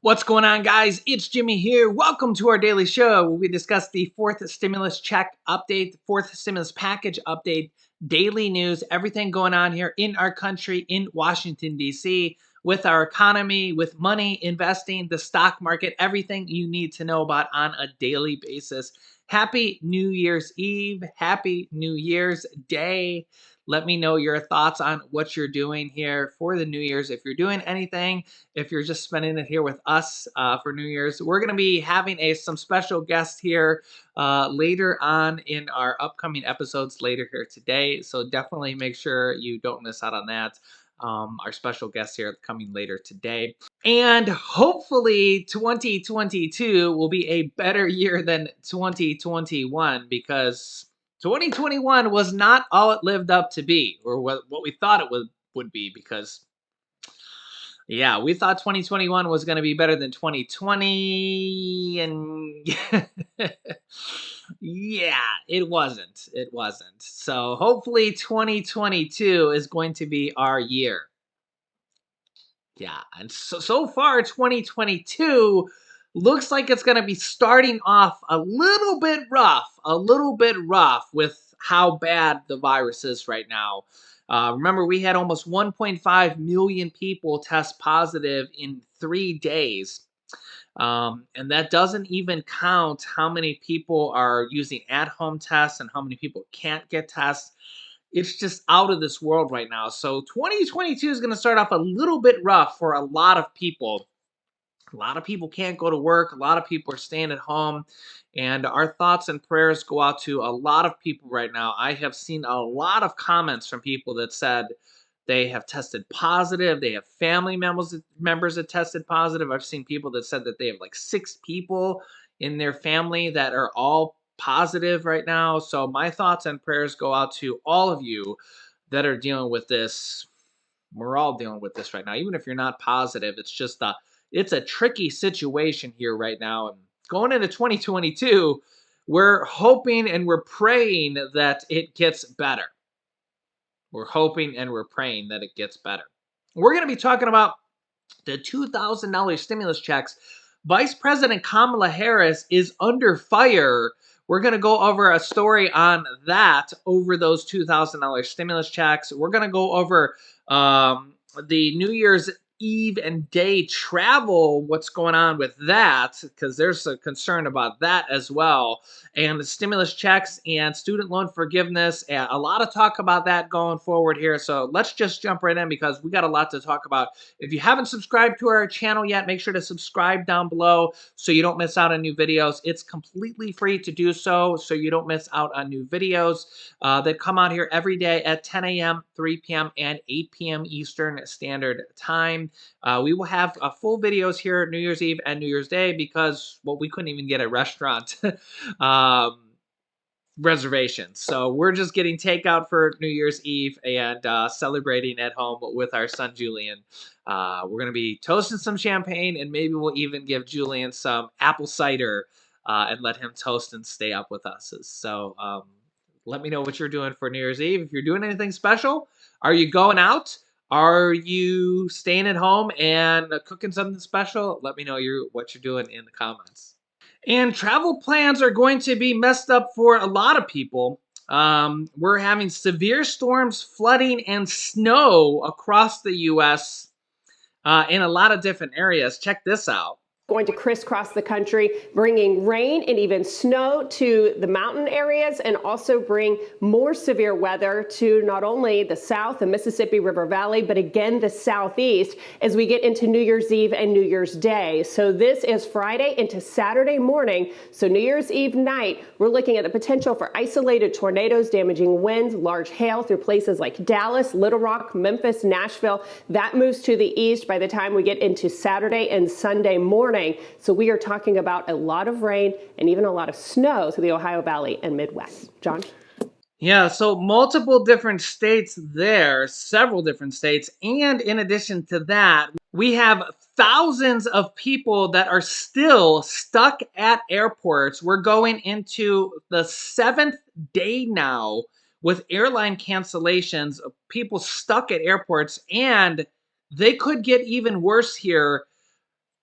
What's going on, guys? It's Jimmy here. Welcome to our daily show where we discuss the fourth stimulus check update, the fourth stimulus package update, daily news, everything going on here in our country, in Washington, D.C., with our economy, with money, investing, the stock market, everything you need to know about on a daily basis. Happy New Year's Eve. Happy New Year's Day. Let me know your thoughts on what you're doing here for the New Year's. If you're doing anything, if you're just spending it here with us for New Year's, we're going to be having some special guests here later on in our upcoming episodes later here today. So definitely make sure you don't miss out on that. Our special guests here coming later today. And hopefully 2022 will be a better year than 2021 because 2021 was not all it lived up to be, or what we thought it would be, because yeah, we thought 2021 was going to be better than 2020, and yeah, it wasn't. It wasn't. So hopefully 2022 is going to be our year. Yeah, and so far 2022 looks like it's going to be starting off a little bit rough with how bad the virus is right now. Remember, we had almost 1.5 million people test positive in 3 days. And that doesn't even count how many people are using at-home tests and how many people can't get tests. It's just out of this world right now. So 2022 is going to start off a little bit rough for a lot of people. A lot of people can't go to work. A lot of people are staying at home. And our thoughts and prayers go out to a lot of people right now. I have seen a lot of comments from people that said they have tested positive. They have family members that tested positive. I've seen people that said that they have like 6 people in their family that are all positive right now. So my thoughts and prayers go out to all of you that are dealing with this. We're all dealing with this right now. Even if you're not positive, it's a tricky situation here right now. And going into 2022, we're hoping and we're praying that it gets better. We're hoping and we're praying that it gets better. We're going to be talking about the $2,000 stimulus checks. Vice President Kamala Harris is under fire. We're going to go over a story on that, over those $2,000 stimulus checks. We're going to go over the New Year's Eve and day travel, what's going on with that, because there's a concern about that as well. And the stimulus checks and student loan forgiveness, and a lot of talk about that going forward here. So let's just jump right in because we got a lot to talk about. If you haven't subscribed to our channel yet, make sure to subscribe down below so you don't miss out on new videos. It's completely free to do so you don't miss out on new videos that come out here every day at 10 a.m., 3 p.m., and 8 p.m. Eastern Standard Time. We will have full videos here New Year's Eve and New Year's Day because, well, we couldn't even get a restaurant reservations. So we're just getting takeout for New Year's Eve and celebrating at home with our son Julian. We're going to be toasting some champagne, and maybe we'll even give Julian some apple cider and let him toast and stay up with us. So let me know what you're doing for New Year's Eve. If you're doing anything special, are you going out? Are you staying at home and cooking something special? Let me know what you're doing in the comments. And travel plans are going to be messed up for a lot of people. We're having severe storms, flooding, and snow across the U.S. In a lot of different areas. Check this out. Going to crisscross the country, bringing rain and even snow to the mountain areas, and also bring more severe weather to not only the South, the Mississippi River Valley, but again the Southeast as we get into New Year's Eve and New Year's Day. So this is Friday into Saturday morning. So New Year's Eve night, we're looking at the potential for isolated tornadoes, damaging winds, large hail through places like Dallas, Little Rock, Memphis, Nashville. That moves to the east by the time we get into Saturday and Sunday morning. So we are talking about a lot of rain and even a lot of snow through the Ohio Valley and Midwest. John? Yeah, so multiple different states there, several different states. And in addition to that, we have thousands of people that are still stuck at airports. We're going into the 7th day now with airline cancellations of people stuck at airports, and they could get even worse here.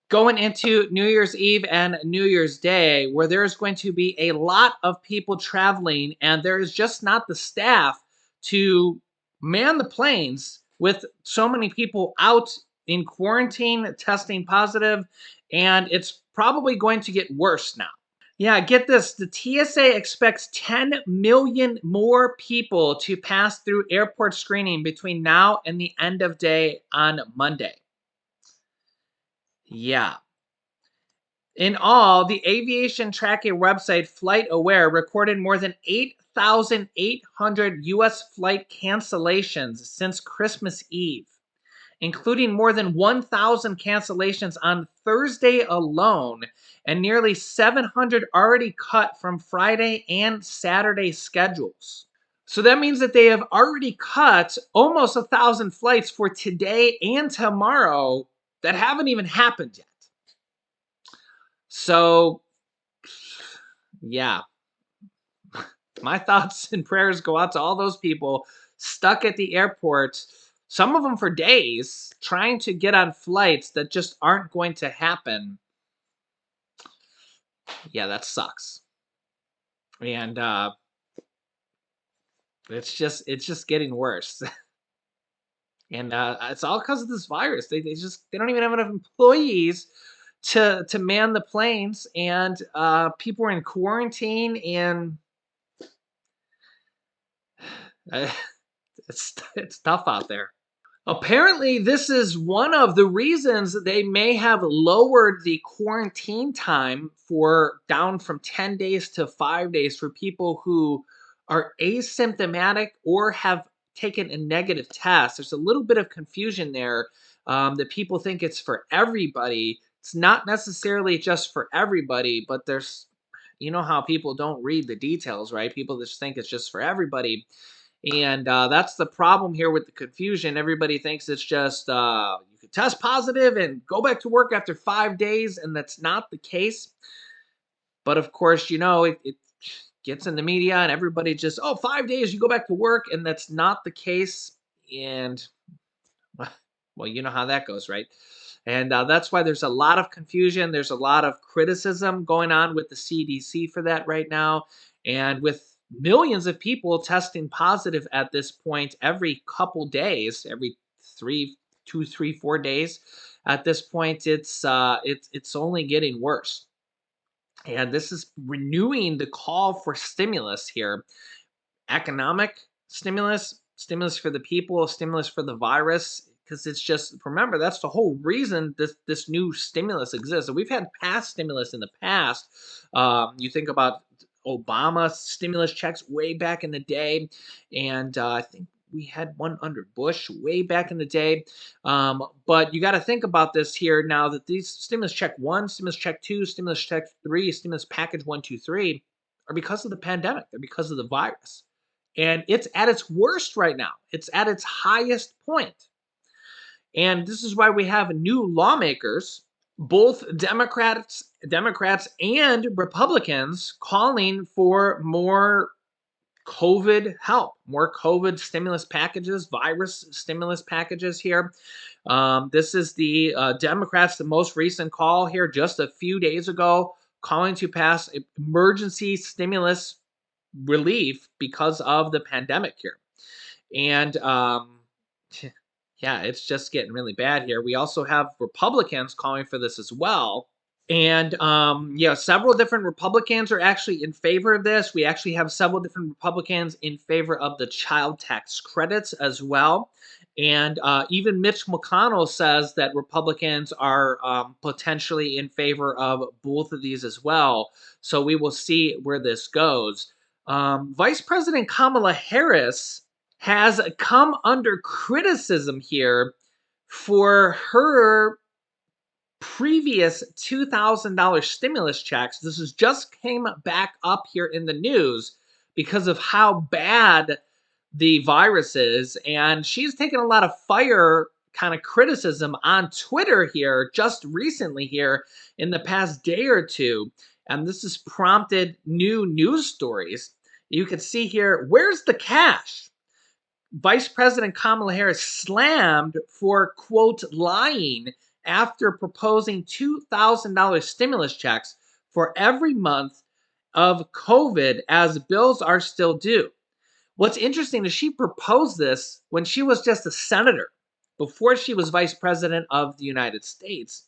going into New Year's Eve and New Year's Day, where there's going to be a lot of people traveling, and there is just not the staff to man the planes with so many people out in quarantine, testing positive, and it's probably going to get worse now. Yeah, get this. The TSA expects 10 million more people to pass through airport screening between now and the end of day on Monday. Yeah. In all, the aviation tracking website FlightAware recorded more than 8,800 U.S. flight cancellations since Christmas Eve, including more than 1,000 cancellations on Thursday alone, and nearly 700 already cut from Friday and Saturday schedules. So that means that they have already cut almost 1,000 flights for today and tomorrow that haven't even happened yet. So, yeah, my thoughts and prayers go out to all those people stuck at the airport, some of them for days, trying to get on flights that just aren't going to happen. Yeah, that sucks. And it's just getting worse. And it's all because of this virus. They don't even have enough employees to man the planes, and people are in quarantine, and it's tough out there. Apparently, this is one of the reasons they may have lowered the quarantine time for down from 10 days to 5 days for people who are asymptomatic or have taken a negative test. There's a little bit of confusion there, that people think it's for everybody. It's not necessarily just for everybody, but there's, you know how people don't read the details, right? People just think it's just for everybody. And that's the problem here with the confusion. Everybody thinks it's just you can test positive and go back to work after 5 days, and that's not the case. But of course, it gets in the media, and everybody just, 5 days, you go back to work, and that's not the case. And well, you know how that goes, right? And that's why there's a lot of confusion. There's a lot of criticism going on with the CDC for that right now. And with millions of people testing positive at this point every couple days, every 2, 3, 4 days, at this point, it's only getting worse. And this is renewing the call for stimulus here. Economic stimulus, stimulus for the people, stimulus for the virus, because it's just, remember, that's the whole reason this new stimulus exists. And we've had past stimulus in the past. You think about Obama stimulus checks way back in the day, and I think we had one under Bush way back in the day. But you got to think about this here now, that these stimulus check 1, stimulus check 2, stimulus check 3, stimulus package 1, 2, 3 are because of the pandemic. They're because of the virus. And it's at its worst right now. It's at its highest point. And this is why we have new lawmakers, both Democrats and Republicans, calling for more COVID help, more COVID stimulus packages, virus stimulus packages here. This is the Democrats, the most recent call here just a few days ago, calling to pass emergency stimulus relief because of the pandemic here. And yeah, it's just getting really bad here. We also have Republicans calling for this as well. And yeah, several different Republicans are actually in favor of this. We actually have several different Republicans in favor of the child tax credits as well. And even Mitch McConnell says that Republicans are potentially in favor of both of these as well. So we will see where this goes. Vice President Kamala Harris has come under criticism here for her previous $2,000 stimulus checks. This has just came back up here in the news because of how bad the virus is. And she's taken a lot of fire kind of criticism on Twitter here just recently here in the past day or two. And this has prompted new news stories. You can see here, where's the cash? Vice President Kamala Harris slammed for, quote, lying after proposing $2,000 stimulus checks for every month of COVID as bills are still due. What's interesting is she proposed this when she was just a senator, before she was vice president of the United States.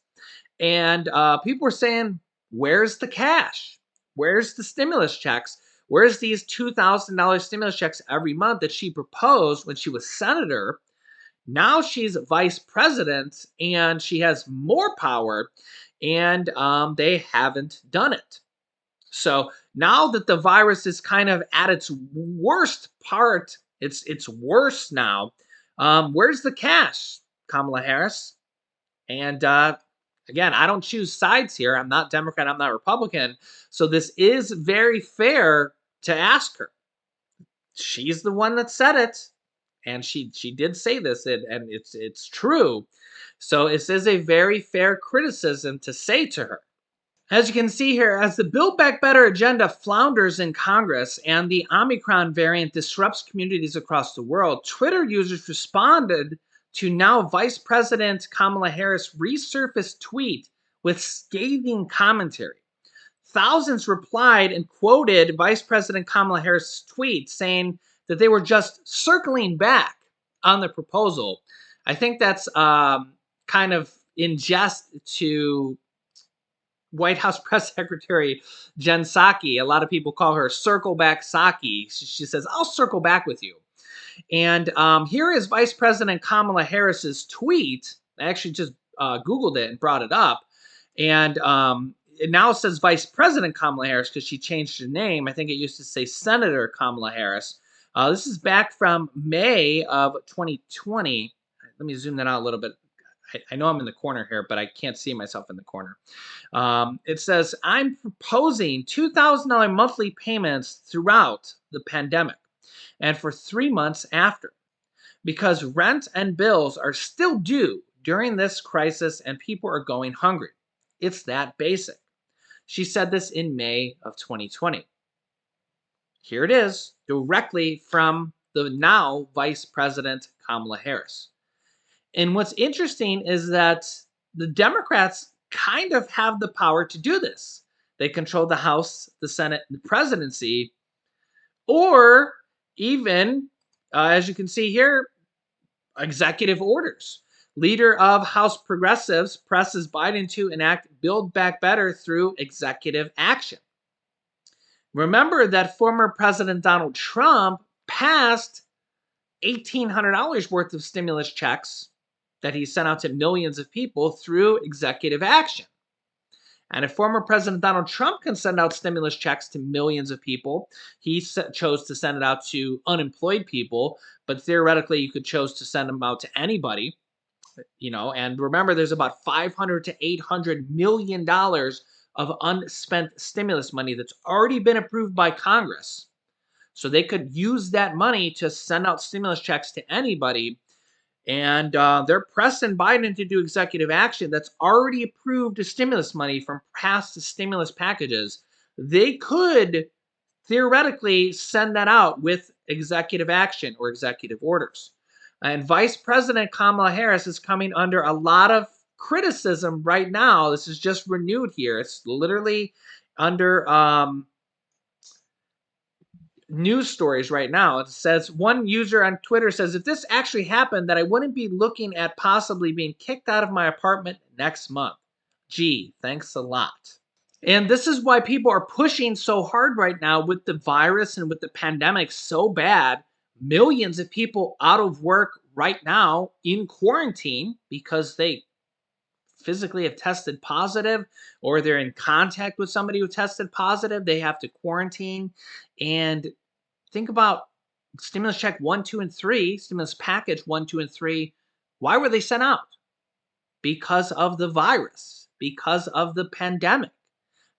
And people were saying, where's the cash? Where's the stimulus checks? Where's these $2,000 stimulus checks every month that she proposed when she was senator? Now she's vice president and she has more power, and they haven't done it. So now that the virus is kind of at its worst part, it's worse now. Where's the cash, Kamala Harris? And again, I don't choose sides here. I'm not Democrat. I'm not Republican. So this is very fair to ask her. She's the one that said it, and she did say this, and it's true. So this is a very fair criticism to say to her. As you can see here, as the Build Back Better agenda flounders in Congress and the Omicron variant disrupts communities across the world, Twitter users responded to now Vice President Kamala Harris' resurfaced tweet with scathing commentary. Thousands replied and quoted Vice President Kamala Harris' tweet saying that they were just circling back on the proposal. I think that's kind of in jest to White House Press Secretary Jen Psaki. A lot of people call her Circle Back Psaki. She says, I'll circle back with you. And here is Vice President Kamala Harris's tweet. I actually just Googled it and brought it up. And it now says Vice President Kamala Harris because she changed her name. I think it used to say Senator Kamala Harris. This is back from May of 2020. Let me zoom that out a little bit. I know I'm in the corner here, but I can't see myself in the corner. It says, I'm proposing $2,000 monthly payments throughout the pandemic and for 3 months after, because rent and bills are still due during this crisis and people are going hungry. It's that basic. She said this in May of 2020. Here it is, directly from the now Vice President Kamala Harris. And what's interesting is that the Democrats kind of have the power to do this. They control the House, the Senate, and the presidency, or even, as you can see here, executive orders. Leader of House Progressives presses Biden to enact Build Back Better through executive action. Remember that former President Donald Trump passed $1,800 worth of stimulus checks that he sent out to millions of people through executive action. And if former President Donald Trump can send out stimulus checks to millions of people, he chose to send it out to unemployed people, but theoretically you could choose to send them out to anybody, and remember there's about $500 to $800 million of unspent stimulus money that's already been approved by Congress. So they could use that money to send out stimulus checks to anybody. And they're pressing Biden to do executive action that's already approved the stimulus money from past stimulus packages. They could theoretically send that out with executive action or executive orders. And Vice President Kamala Harris is coming under a lot of criticism right now. This is just renewed here. It's literally under news stories right now. It says one user on Twitter says, if this actually happened, that I wouldn't be looking at possibly being kicked out of my apartment next month. Gee, thanks a lot. And this is why people are pushing so hard right now with the virus and with the pandemic so bad. Millions of people out of work right now in quarantine because they physically have tested positive or they're in contact with somebody who tested positive. They have to quarantine. And think about stimulus check 1, 2, and 3, stimulus package 1, 2, and 3. Why were they sent out? Because of the virus, because of the pandemic,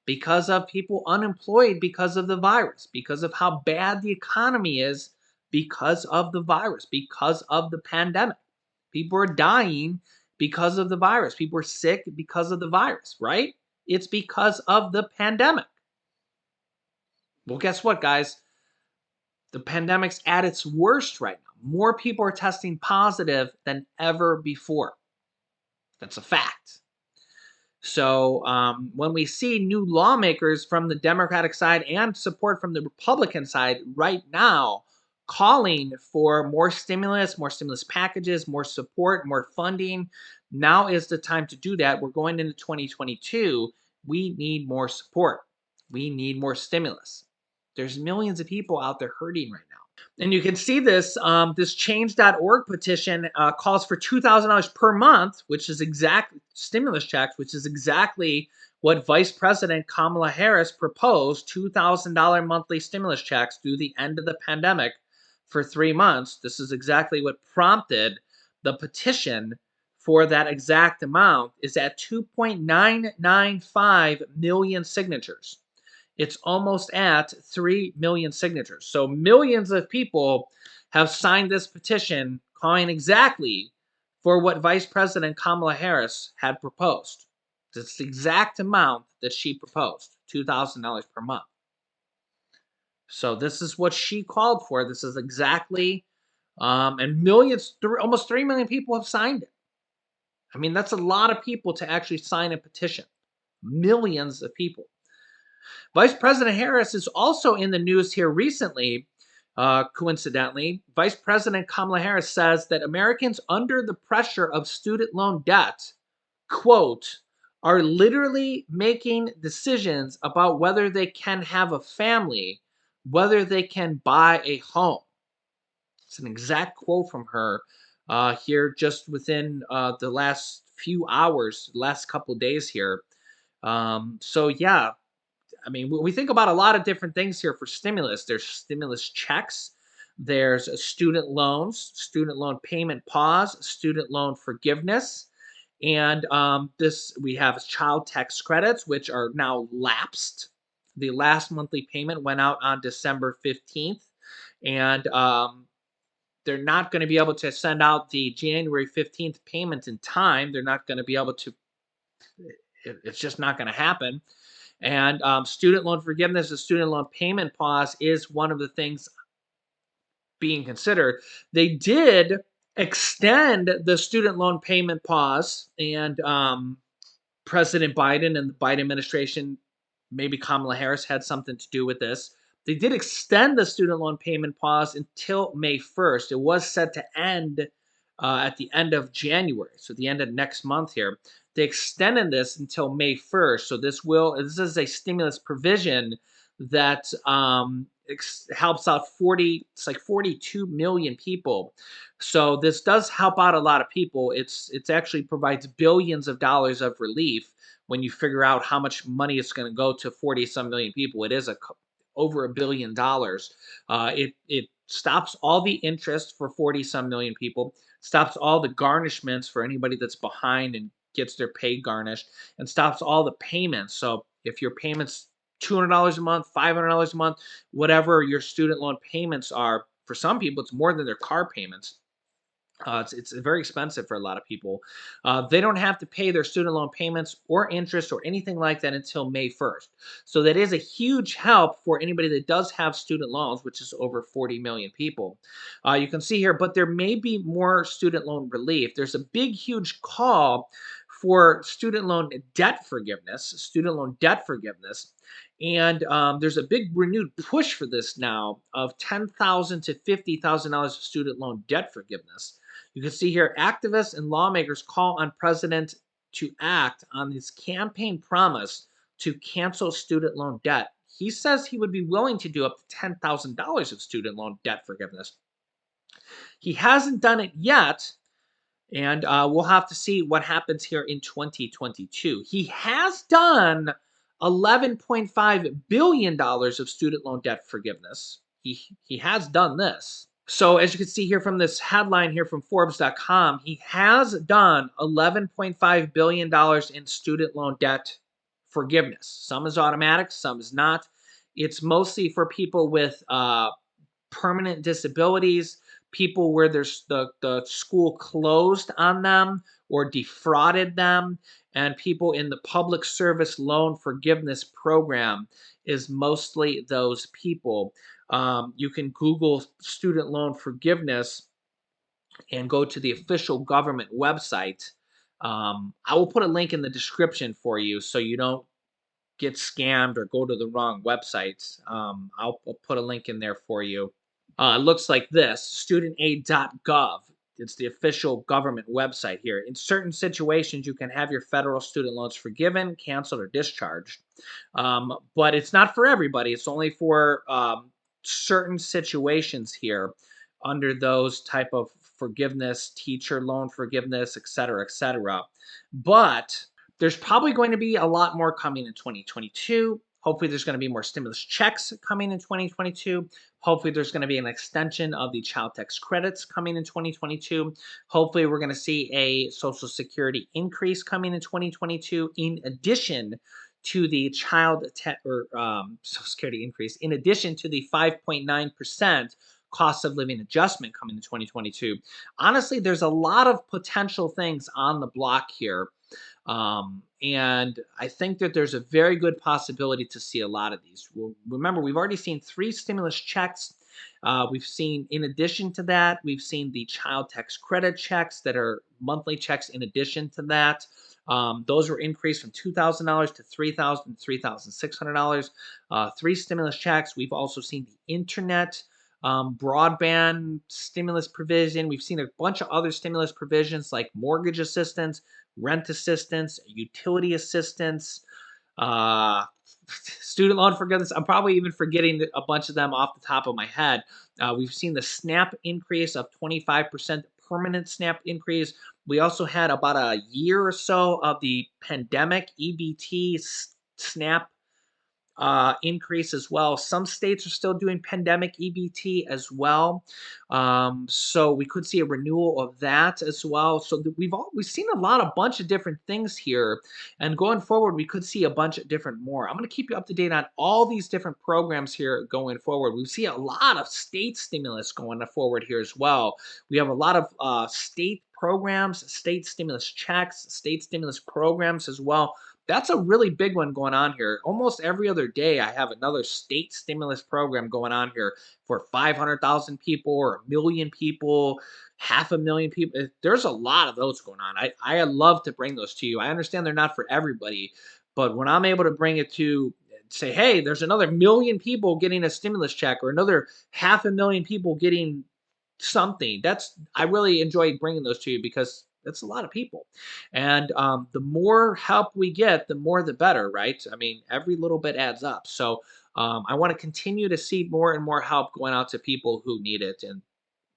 because of people unemployed because of the virus, because of how bad the economy is because of the virus, because of the pandemic. People are dying because of the virus. People are sick because of the virus, right? It's because of the pandemic. Well, guess what, guys? The pandemic's at its worst right now. More people are testing positive than ever before. That's a fact. So when we see new lawmakers from the Democratic side and support from the Republican side right now calling for more stimulus packages, more support, more funding, now is the time to do that. We're going into 2022. We need more support. We need more stimulus. There's millions of people out there hurting right now. And you can see this, this change.org petition calls for $2,000 per month, which is exactly stimulus checks, which is exactly what Vice President Kamala Harris proposed, $2,000 monthly stimulus checks through the end of the pandemic for 3 months. This is exactly what prompted the petition for that exact amount is at 2.995 million signatures. It's almost at 3 million signatures. So millions of people have signed this petition calling exactly for what Vice President Kamala Harris had proposed. It's the exact amount that she proposed, $2,000 per month. So this is what she called for. This is exactly, and millions, almost 3 million people have signed it. I mean, that's a lot of people to actually sign a petition. Millions of people. Vice President Harris is also in the news here recently. Coincidentally, Vice President Kamala Harris says that Americans under the pressure of student loan debt, quote, are literally making decisions about whether they can have a family, whether they can buy a home. It's an exact quote from her here just within the last few hours, last couple days here. So yeah, I mean, we think about a lot of different things here for stimulus. There's stimulus checks, there's student loans, student loan payment pause, student loan forgiveness, and this we have child tax credits, which are now lapsed. The last monthly payment went out on December 15th, and they're not going to be able to send out the January 15th payment in time. They're not going to be able to. It's just not going to happen. And student loan forgiveness, the student loan payment pause is one of the things being considered. They did extend the student loan payment pause, and President Biden and the Biden administration, maybe Kamala Harris had something to do with this. They did extend the student loan payment pause until May 1st. It was set to end at the end of January, so the end of next month here. They extended this until May 1st. So this is a stimulus provision that helps out 42 million people. So this does help out a lot of people. It's actually provides billions of dollars of relief when you figure out how much money it's going to go to 40 some million people. It is over $1 billion. It stops all the interest for 40 some million people, stops all the garnishments for anybody that's behind and gets their pay garnished, and stops all the payments. So if your payments $200 a month, $500 a month, whatever your student loan payments are, for some people it's more than their car payments. It's very expensive for a lot of people. They don't have to pay their student loan payments or interest or anything like that until May 1st. So that is a huge help for anybody that does have student loans, which is over 40 million people. You can see here, but there may be more student loan relief. There's a big, huge call for student loan debt forgiveness, And there's a big renewed push for this now of $10,000 to $50,000 of student loan debt forgiveness. You can see here, activists and lawmakers call on President to act on his campaign promise to cancel student loan debt. He says he would be willing to do up to $10,000 of student loan debt forgiveness. He hasn't done it yet, and we'll have to see what happens here in 2022. He has done $11.5 billion of student loan debt forgiveness. He has done this. So as you can see here from this headline here from Forbes.com, he has done $11.5 billion in student loan debt forgiveness. Some is automatic, some is not. It's mostly for people with permanent disabilities, people where there's the school closed on them or defrauded them, and people in the public service loan forgiveness program is mostly those people. You can Google student loan forgiveness and go to the official government website. I will put a link in the description for you so you don't get scammed or go to the wrong websites. I'll put a link in there for you. It looks like this: studentaid.gov. It's the official government website here. In certain situations, you can have your federal student loans forgiven, canceled, or discharged. But it's not for everybody. It's only for certain situations here under those type of forgiveness, teacher loan forgiveness, et cetera, et cetera. But there's probably going to be a lot more coming in 2022. Hopefully, there's going to be more stimulus checks coming in 2022. Hopefully, there's going to be an extension of the child tax credits coming in 2022. Hopefully, we're going to see a Social Security increase coming in 2022, in addition to the Social Security increase, in addition to the 5.9% cost of living adjustment coming in 2022. Honestly, there's a lot of potential things on the block here. And I think that there's a very good possibility to see a lot of these. Well, remember, we've already seen 3 stimulus checks. We've seen, in addition to that, we've seen the child tax credit checks that are monthly checks in addition to that. Those were increased from $2,000 to $3,000, $3,600. 3 stimulus checks. We've also seen the internet broadband stimulus provision. We've seen a bunch of other stimulus provisions like mortgage assistance, rent assistance, utility assistance, uh, student loan forgiveness. I'm probably even forgetting a bunch of them off the top of my head. We've seen the SNAP increase of 25%, permanent SNAP increase. We also had about a year or so of the pandemic EBT SNAP increase as well. Some states are still doing pandemic EBT as well, so we could see a renewal of that as well. So we've seen a bunch of different things here, and going forward, we could see a bunch of different more. I'm going to keep you up to date on all these different programs here going forward. We see a lot of state stimulus going forward here as well. We have a lot of state programs, state stimulus checks, state stimulus programs as well. That's a really big one going on here. Almost every other day, I have another state stimulus program going on here for 500,000 people or 1 million people, 500,000 people. There's a lot of those going on. I love to bring those to you. I understand they're not for everybody, but when I'm able to bring it to say, hey, there's another 1 million people getting a stimulus check or another 500,000 people getting something. I really enjoy bringing those to you because that's a lot of people. And the more help we get, the more the better, right? I mean, every little bit adds up. So I want to continue to see more and more help going out to people who need it. And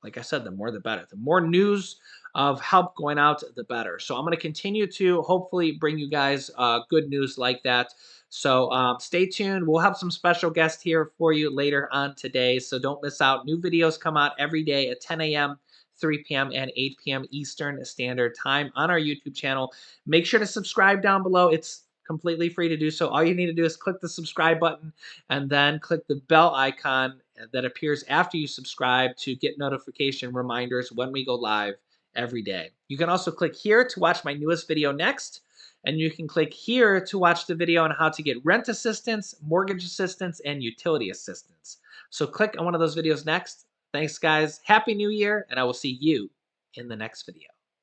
like I said, the more the better. The more news of help going out, the better. So I'm going to continue to hopefully bring you guys good news like that. So stay tuned. We'll have some special guests here for you later on today. So don't miss out. New videos come out every day at 10 a.m., 3 p.m., and 8 p.m. Eastern Standard Time on our YouTube channel. Make sure to subscribe down below. It's completely free to do so. All you need to do is click the subscribe button and then click the bell icon that appears after you subscribe to get notification reminders when we go live every day. You can also click here to watch my newest video next, and you can click here to watch the video on how to get rent assistance, mortgage assistance, and utility assistance. So click on one of those videos next. Thanks, guys. Happy New Year, and I will see you in the next video.